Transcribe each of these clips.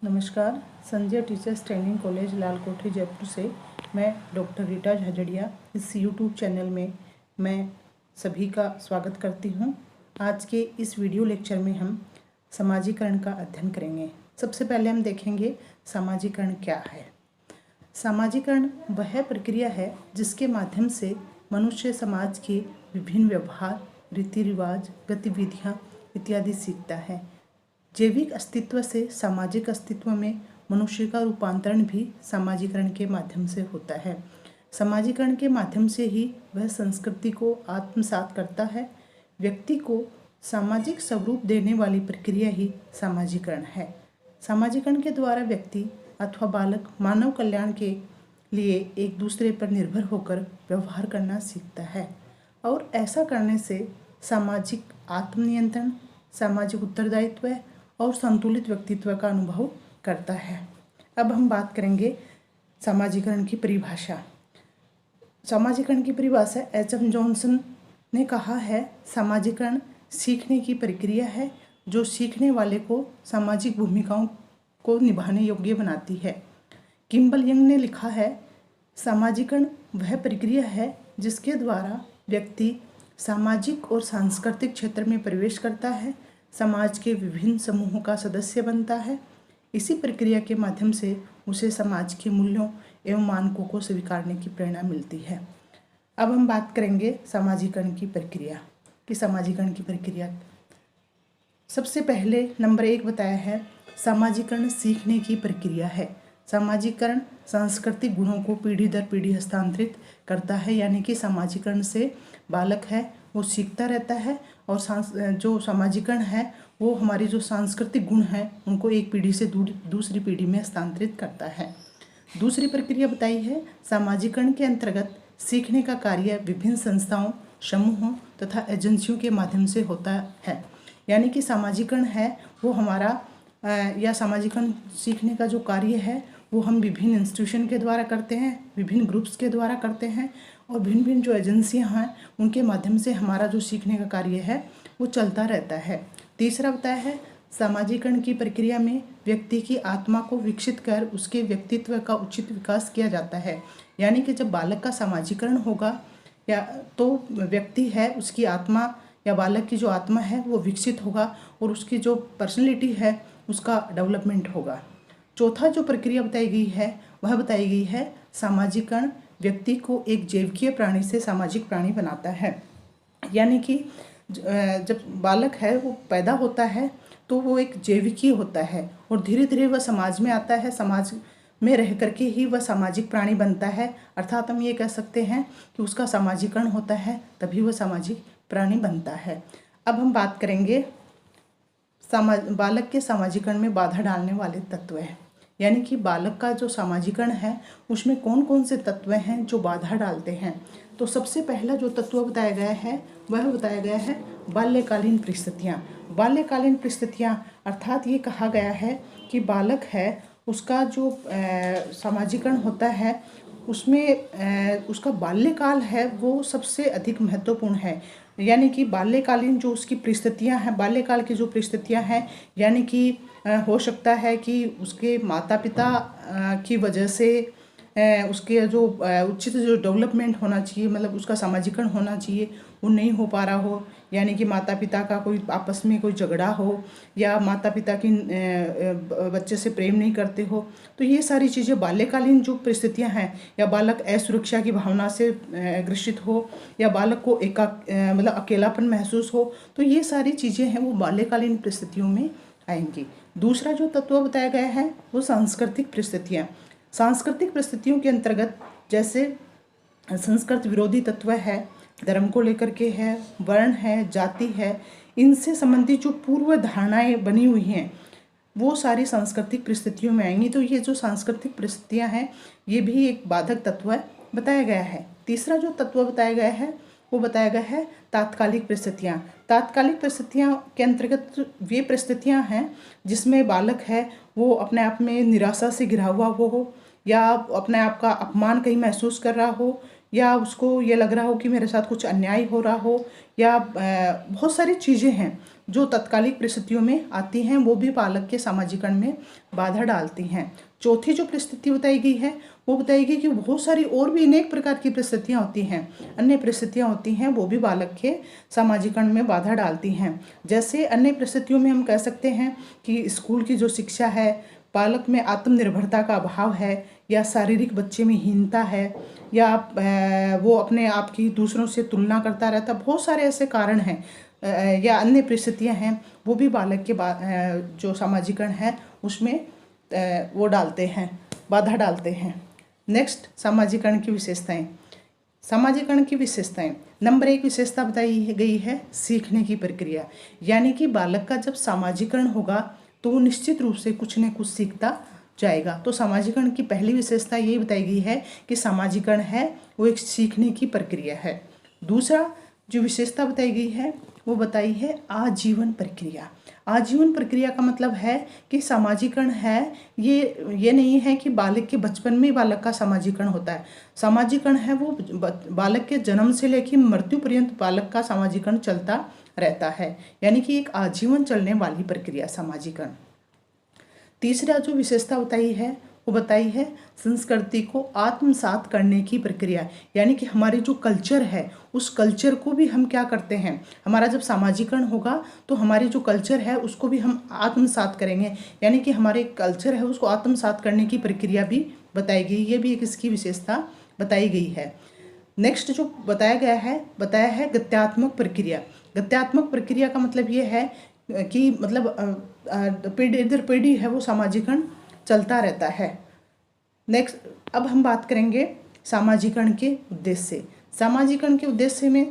नमस्कार। Sanjay teachers training college Lalkothi Jaipur से मैं डॉक्टर रीटा झाझड़िया इस यूट्यूब चैनल में मैं सभी का स्वागत करती हूं। आज के इस वीडियो लेक्चर में हम सामाजिकरण का अध्ययन करेंगे। सबसे पहले हम देखेंगे सामाजिकरण क्या है। सामाजिकरण वह प्रक्रिया है जिसके माध्यम से मनुष्य समाज के विभिन्न व्यवहार, रीति रिवाज, गतिविधियाँ इत्यादि सीखता है। जैविक अस्तित्व से सामाजिक अस्तित्व में मनुष्य का रूपांतरण भी सामाजिकरण के माध्यम से होता है। सामाजिकरण के माध्यम से ही वह संस्कृति को आत्मसात करता है। व्यक्ति को सामाजिक स्वरूप देने वाली प्रक्रिया ही सामाजिकरण है। सामाजिकरण के द्वारा व्यक्ति अथवा बालक मानव कल्याण के लिए एक दूसरे पर निर्भर होकर व्यवहार करना सीखता है और ऐसा करने से सामाजिक आत्मनियंत्रण, सामाजिक उत्तरदायित्व और संतुलित व्यक्तित्व का अनुभव करता है। अब हम बात करेंगे सामाजिकरण की परिभाषा। सामाजिकरण की परिभाषा एच.एम. जॉनसन ने कहा है, सामाजिकरण सीखने की प्रक्रिया है जो सीखने वाले को सामाजिक भूमिकाओं को निभाने योग्य बनाती है। किम्बल यंग ने लिखा है, सामाजिकरण वह प्रक्रिया है जिसके द्वारा व्यक्ति सामाजिक और सांस्कृतिक क्षेत्र में प्रवेश करता है, समाज के विभिन्न समूहों का सदस्य बनता है। इसी प्रक्रिया के माध्यम से उसे समाज के मूल्यों एवं मानकों को स्वीकारने की प्रेरणा मिलती है। अब हम बात करेंगे सामाजिकरण की प्रक्रिया कि सामाजिकरण की प्रक्रिया सबसे पहले नंबर 1 बताया है, सामाजिकरण सीखने की प्रक्रिया है। सामाजिकरण सांस्कृतिक गुणों को पीढ़ी दर पीढ़ी हस्तांतरित करता है, यानी कि सामाजिकरण से बालक है वो सीखता रहता है और जो सामाजिकरण है वो हमारी जो सांस्कृतिक गुण हैं उनको एक पीढ़ी से दूसरी पीढ़ी में हस्तांतरित करता है। दूसरी प्रक्रिया बताई है, सामाजिकरण के अंतर्गत सीखने का कार्य विभिन्न संस्थाओं, समूहों तथा एजेंसियों के माध्यम से होता है। यानी कि सामाजिकरण है वो हमारा या सामाजिकरण सीखने का जो कार्य है वो हम विभिन्न इंस्टीट्यूशन के द्वारा करते हैं, विभिन्न ग्रुप्स के द्वारा करते हैं और भिन्न भिन्न जो एजेंसियां हैं उनके माध्यम से हमारा जो सीखने का कार्य है वो चलता रहता है। तीसरा बताया है, सामाजिकरण की प्रक्रिया में व्यक्ति की आत्मा को विकसित कर उसके व्यक्तित्व का उचित विकास किया जाता है। यानी कि जब बालक का सामाजिकरण होगा या तो व्यक्ति है उसकी आत्मा या बालक की जो आत्मा है वो विकसित होगा और उसकी जो पर्सनैलिटी है उसका डेवलपमेंट होगा। चौथा जो प्रक्रिया बताई गई है वह बताई गई है, सामाजिकरण व्यक्ति को एक जैविकीय प्राणी से सामाजिक प्राणी बनाता है। यानी कि जब बालक है वो पैदा होता है तो वो एक जैविकीय होता है और धीरे धीरे वह समाज में आता है, समाज में रह करके ही वह सामाजिक प्राणी बनता है। अर्थात हम ये कह सकते हैं कि उसका सामाजिकरण होता है तभी वह सामाजिक प्राणी बनता है। अब हम बात करेंगे बालक के सामाजिकरण में बाधा डालने वाले तत्व हैं। यानी कि बालक का जो सामाजिकरण है उसमें कौन कौन से तत्व हैं जो बाधा डालते हैं। तो सबसे पहला जो तत्व बताया गया है वह बताया गया है बाल्यकालीन परिस्थितियाँ। बाल्यकालीन परिस्थितियाँ अर्थात ये कहा गया है कि बालक है उसका जो सामाजिकरण होता है उसमें उसका बाल्यकाल है वो सबसे अधिक महत्वपूर्ण है। यानी कि बाल्यकालीन जो उसकी परिस्थितियां हैं, बाल्यकाल की जो परिस्थितियां हैं, यानी कि हो सकता है कि उसके माता पिता की वजह से उसके जो उचित जो डेवलपमेंट होना चाहिए, मतलब उसका सामाजिकरण होना चाहिए, वो नहीं हो पा रहा हो। यानी कि माता पिता का कोई आपस में कोई झगड़ा हो या माता पिता की बच्चे से प्रेम नहीं करते हो, तो ये सारी चीज़ें बाल्यकालीन जो परिस्थितियां हैं, या बालक असुरक्षा की भावना से ग्रसित हो या बालक को मतलब अकेलापन महसूस हो, तो ये सारी चीज़ें हैं वो बाल्यकालीन परिस्थितियों में आएंगी। दूसरा जो तत्व बताया गया है वो सांस्कृतिक परिस्थितियाँ। सांस्कृतिक परिस्थितियों के अंतर्गत जैसे संस्कृत विरोधी तत्व है, धर्म को लेकर के है, वर्ण है, जाति है, इनसे संबंधित जो पूर्व धारणाएं बनी हुई हैं वो सारी सांस्कृतिक परिस्थितियों में आएंगी। तो ये जो सांस्कृतिक परिस्थितियां हैं ये भी एक बाधक तत्व बताया गया है। तीसरा जो तत्व बताया गया है वो बताया गया है तात्कालिक परिस्थितियाँ। तात्कालिक परिस्थितियाँ के अंतर्गत वे परिस्थितियाँ हैं जिसमें बालक है वो अपने आप में निराशा से घिरा हुआ हो या अपने आप का अपमान कहीं महसूस कर रहा हो या उसको ये लग रहा हो कि मेरे साथ कुछ अन्याय हो रहा हो, या बहुत सारी चीज़ें हैं जो तत्कालिक परिस्थितियों में आती हैं, वो भी बालक के सामाजिकरण में बाधा डालती हैं। चौथी जो परिस्थिति बताई गई है वो बताएगी कि बहुत सारी और भी अनेक प्रकार की परिस्थितियाँ होती हैं, अन्य परिस्थितियाँ होती हैं, वो भी बालक के सामाजिकरण में बाधा डालती हैं। जैसे अन्य परिस्थितियों में हम कह सकते हैं कि स्कूल की जो शिक्षा है, बालक में आत्मनिर्भरता का अभाव है, या शारीरिक बच्चे में हीनता है, या वो अपने आप की दूसरों से तुलना करता रहता, बहुत सारे ऐसे कारण हैं या अन्य परिस्थितियां हैं, वो भी बालक के जो सामाजिकरण है उसमें वो डालते हैं, बाधा डालते हैं। नेक्स्ट, सामाजिकरण की विशेषताएं। सामाजिकरण की विशेषताएं, नंबर 1 विशेषता बताई गई है सीखने की प्रक्रिया, यानी कि बालक का जब सामाजिकरण होगा तो वो निश्चित रूप से कुछ न कुछ सीखता जाएगा। तो सामाजिकरण की पहली विशेषता यही बताई गई है कि सामाजिकरण है वो एक सीखने की प्रक्रिया है। दूसरा जो विशेषता बताई गई है वो बताई है आजीवन प्रक्रिया। आजीवन प्रक्रिया का मतलब है कि सामाजिकरण है ये नहीं है कि बालक के बचपन में बालक का सामाजिकरण होता है। सामाजिकरण है वो बालक के जन्म से लेकर मृत्यु पर्यंत बालक का सामाजिकरण चलता रहता है, यानी कि एक आजीवन चलने वाली प्रक्रिया सामाजिकरण। तीसरा जो विशेषता बताई है वो बताई है संस्कृति को आत्मसात करने की प्रक्रिया, यानी कि हमारे जो कल्चर है उस कल्चर को भी हम क्या करते हैं, हमारा जब सामाजिकरण होगा तो हमारे जो कल्चर है उसको भी हम आत्मसात करेंगे, यानी कि हमारे कल्चर है उसको आत्मसात करने की प्रक्रिया भी बताई गई, ये भी एक इसकी विशेषता बताई गई है। नेक्स्ट जो बताया है गत्यात्मक प्रक्रिया। गत्यात्मक प्रक्रिया का मतलब ये है कि मतलब पीढ़ी दर पीढ़ी है वो सामाजिकरण चलता रहता है। नेक्स्ट, अब हम बात करेंगे सामाजिकरण के उद्देश्य। सामाजिकरण के उद्देश्य में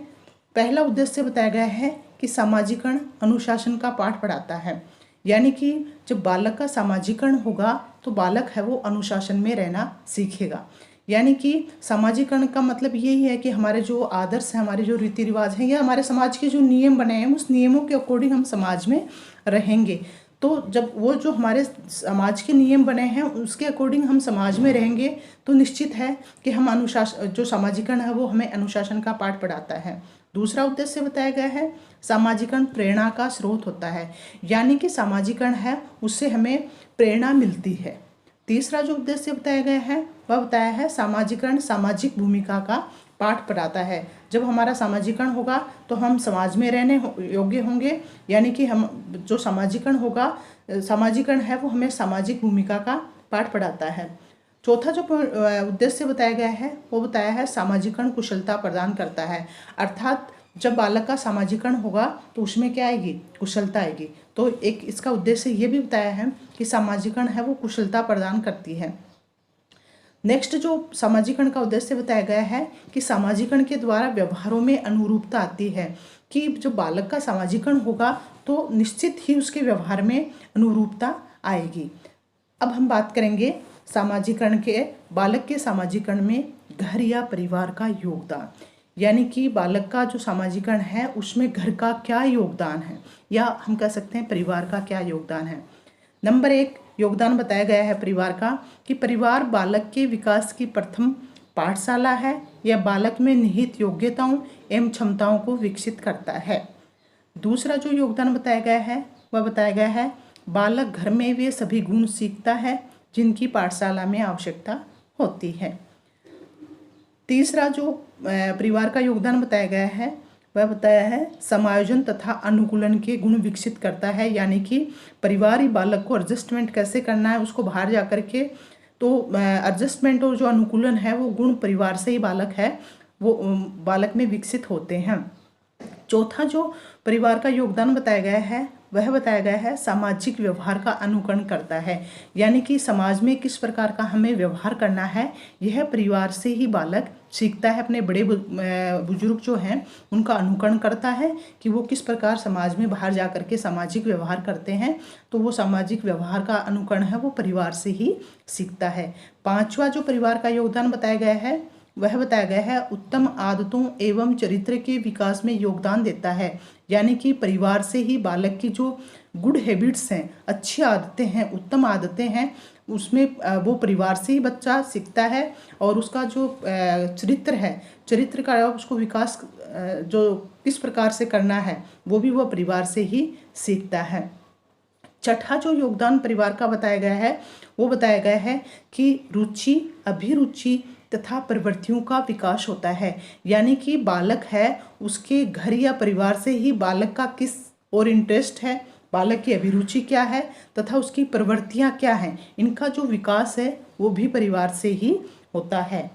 पहला उद्देश्य बताया गया है कि सामाजिकरण अनुशासन का पाठ पढ़ाता है, यानी कि जब बालक का सामाजिकरण होगा तो बालक है वो अनुशासन में रहना सीखेगा। यानी कि सामाजिकरण का मतलब यही है कि हमारे जो आदर्श हैं, हमारे जो रीति रिवाज हैं, या हमारे समाज के जो नियम बने हैं उस नियमों के अकॉर्डिंग हम समाज में रहेंगे। तो जब वो जो हमारे समाज के नियम बने हैं उसके अकॉर्डिंग हम समाज में रहेंगे तो निश्चित है कि हम अनुशासन, जो सामाजिकरण है वो हमें अनुशासन का पाठ पढ़ाता है। दूसरा उद्देश्य बताया गया है सामाजिकरण प्रेरणा का स्रोत होता है, यानी कि सामाजिकरण है उससे हमें प्रेरणा मिलती है। तीसरा जो उद्देश्य बताया गया है वह बताया है सामाजिकरण सामाजिक भूमिका का पाठ पढ़ाता है। जब हमारा सामाजिकरण होगा तो हम समाज में रहने योग्य होंगे, यानी कि हम जो सामाजिकरण होगा, सामाजिकरण है वो हमें सामाजिक भूमिका का पाठ पढ़ाता है। चौथा जो उद्देश्य बताया गया है वो बताया है सामाजिकरण कुशलता प्रदान करता है, अर्थात जब बालक का सामाजिकरण होगा तो उसमें क्या आएगी, कुशलता आएगी। तो एक इसका उद्देश्य ये भी बताया है कि सामाजिकरण है वो कुशलता प्रदान करती है। नेक्स्ट जो सामाजिकरण का उद्देश्य बताया गया है कि सामाजिकरण के द्वारा व्यवहारों में अनुरूपता आती है, कि जब बालक का सामाजिकरण होगा तो निश्चित ही उसके व्यवहार में अनुरूपता आएगी। अब हम बात करेंगे सामाजिकरण के, बालक के सामाजिकरण में घर या परिवार का योगदान, यानी कि बालक का जो सामाजिकरण है उसमें घर का क्या योगदान है, या हम कह सकते हैं परिवार का क्या योगदान है। नंबर 1 योगदान बताया गया है परिवार का कि परिवार बालक के विकास की प्रथम पाठशाला है, या बालक में निहित योग्यताओं एवं क्षमताओं को विकसित करता है। दूसरा जो योगदान बताया गया है वह बताया गया है बालक घर में वे सभी गुण सीखता है जिनकी पाठशाला में आवश्यकता होती है। तीसरा जो परिवार का योगदान बताया गया है वह बताया है समायोजन तथा अनुकूलन के गुण विकसित करता है, यानी कि परिवार ही बालक को एडजस्टमेंट कैसे करना है उसको बाहर जा कर के, तो एडजस्टमेंट और जो अनुकूलन है वो गुण परिवार से ही बालक है वो बालक में विकसित होते हैं। चौथा जो परिवार का योगदान बताया गया है वह बताया गया है सामाजिक व्यवहार का अनुकरण करता है, यानी कि समाज में किस प्रकार का हमें व्यवहार करना है यह परिवार से ही बालक सीखता है। अपने बड़े बुजुर्ग जो हैं उनका अनुकरण करता है कि वो किस प्रकार समाज में बाहर जा कर के सामाजिक व्यवहार करते हैं, तो वो सामाजिक व्यवहार का अनुकरण है वो परिवार से ही सीखता है। पांचवा जो परिवार का योगदान बताया गया है वह बताया गया है उत्तम आदतों एवं चरित्र के विकास में योगदान देता है, यानी कि परिवार से ही बालक की जो गुड हैबिट्स हैं, अच्छी आदतें हैं, उत्तम आदतें हैं, उसमें वो परिवार से ही बच्चा सीखता है। और उसका जो चरित्र है, चरित्र का उसको विकास जो किस प्रकार से करना है वो भी वह परिवार से ही सीखता है। छठा जो योगदान परिवार का बताया गया है वो बताया गया है कि रुचि, अभिरुचि तथा प्रवृत्तियों का विकास होता है। यानी कि बालक है उसके घर या परिवार से ही बालक का किस और इंटरेस्ट है, बालक की अभिरुचि क्या है तथा उसकी प्रवृत्तियां क्या हैं, इनका जो विकास है वो भी परिवार से ही होता है।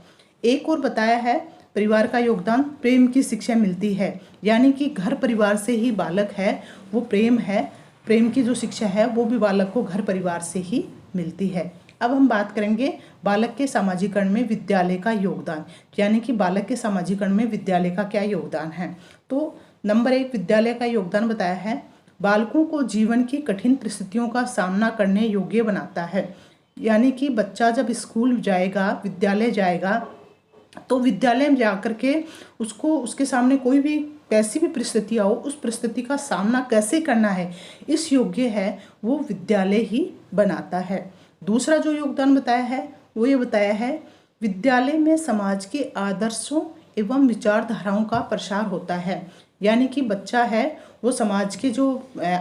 एक और बताया है परिवार का योगदान, प्रेम की शिक्षा मिलती है। यानी कि घर परिवार से ही बालक है वो प्रेम है, प्रेम की जो शिक्षा है वो भी बालक को घर परिवार से ही मिलती है। अब हम बात करेंगे बालक के सामाजिकरण में विद्यालय का योगदान, यानी कि बालक के सामाजिकरण में विद्यालय का क्या योगदान है। तो नंबर 1 विद्यालय का योगदान बताया है, बालकों को जीवन की कठिन परिस्थितियों का सामना करने योग्य बनाता है। यानी कि बच्चा जब स्कूल जाएगा, विद्यालय जाएगा, तो विद्यालय में जाकर के उसको उसके सामने कोई भी कैसी भी परिस्थिति हो, उस परिस्थिति का सामना कैसे करना है इस योग्य है वो विद्यालय ही बनाता है। दूसरा जो योगदान बताया है वो ये बताया है, विद्यालय में समाज के आदर्शों एवं विचारधाराओं का प्रसार होता है। यानी कि बच्चा है वो समाज के जो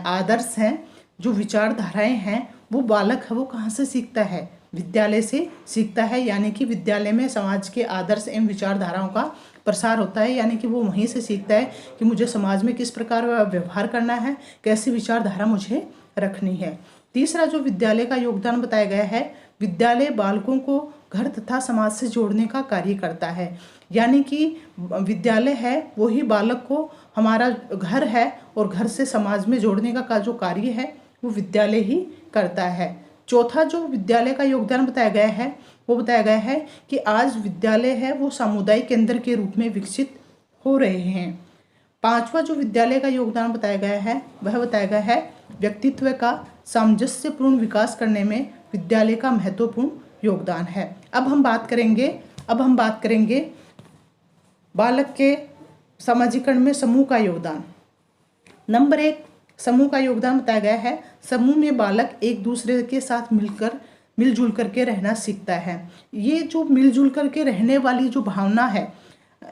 आदर्श हैं, जो विचारधाराएं हैं, वो बालक है वो कहाँ से सीखता है, विद्यालय से सीखता है। यानी कि विद्यालय में समाज के आदर्श एवं विचारधाराओं का प्रसार होता है। यानी कि वो वहीं से सीखता है कि मुझे समाज में किस प्रकार व्यवहार करना है, कैसी विचारधारा मुझे रखनी है। तीसरा जो विद्यालय का योगदान बताया गया है, विद्यालय बालकों को घर तथा समाज से जोड़ने का कार्य करता है। यानी कि विद्यालय है वो ही बालक को, हमारा घर है और घर से समाज में जोड़ने का जो कार्य है वो विद्यालय ही करता है। चौथा जो विद्यालय का योगदान बताया गया है वो बताया गया है कि आज विद्यालय है वो सामुदायिक केंद्र के रूप में विकसित हो रहे हैं। पांचवा जो विद्यालय का योगदान बताया गया है वह बताया गया है, व्यक्तित्व का सामंजस्यपूर्ण विकास करने में विद्यालय का महत्वपूर्ण योगदान है। अब हम बात करेंगे बालक के सामाजिकरण में समूह का योगदान। नंबर 1 समूह का योगदान बताया गया है, समूह में बालक एक दूसरे के साथ मिलजुल करके रहना सीखता है। ये जो मिलजुल करके रहने वाली जो भावना है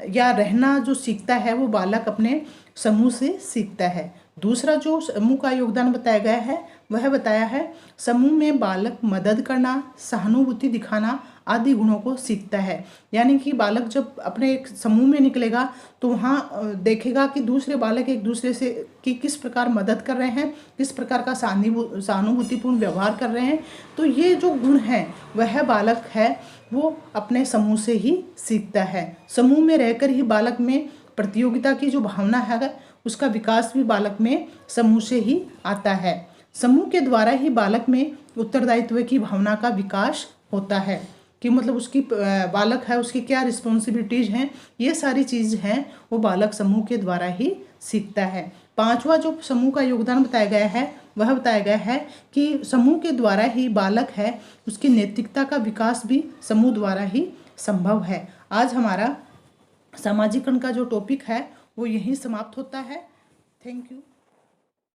या रहना जो सीखता है वो बालक अपने समूह से सीखता है। दूसरा जो समूह का योगदान बताया गया है वह बताया है, समूह में बालक मदद करना, सहानुभूति दिखाना आदि गुणों को सीखता है। यानी कि बालक जब अपने एक समूह में निकलेगा तो वहाँ देखेगा कि दूसरे बालक एक दूसरे से कि किस प्रकार मदद कर रहे हैं, किस प्रकार का सहानुभूतिपूर्ण व्यवहार कर रहे हैं। तो ये जो गुण हैं वह बालक है वो अपने समूह से ही सीखता है। समूह में रहकर ही बालक में प्रतियोगिता की जो भावना है उसका विकास भी बालक में समूह से ही आता है। समूह के द्वारा ही बालक में उत्तरदायित्व की भावना का विकास होता है कि मतलब उसकी बालक है उसकी क्या रिस्पॉन्सिबिलिटीज हैं, ये सारी चीज़ हैं वो बालक समूह के द्वारा ही सीखता है। पांचवा जो समूह का योगदान बताया गया है वह बताया गया है कि समूह के द्वारा ही बालक है उसकी नैतिकता का विकास भी समूह द्वारा ही संभव है। आज हमारा सामाजिकरण का जो टॉपिक है वो यहीं समाप्त होता है। Thank you.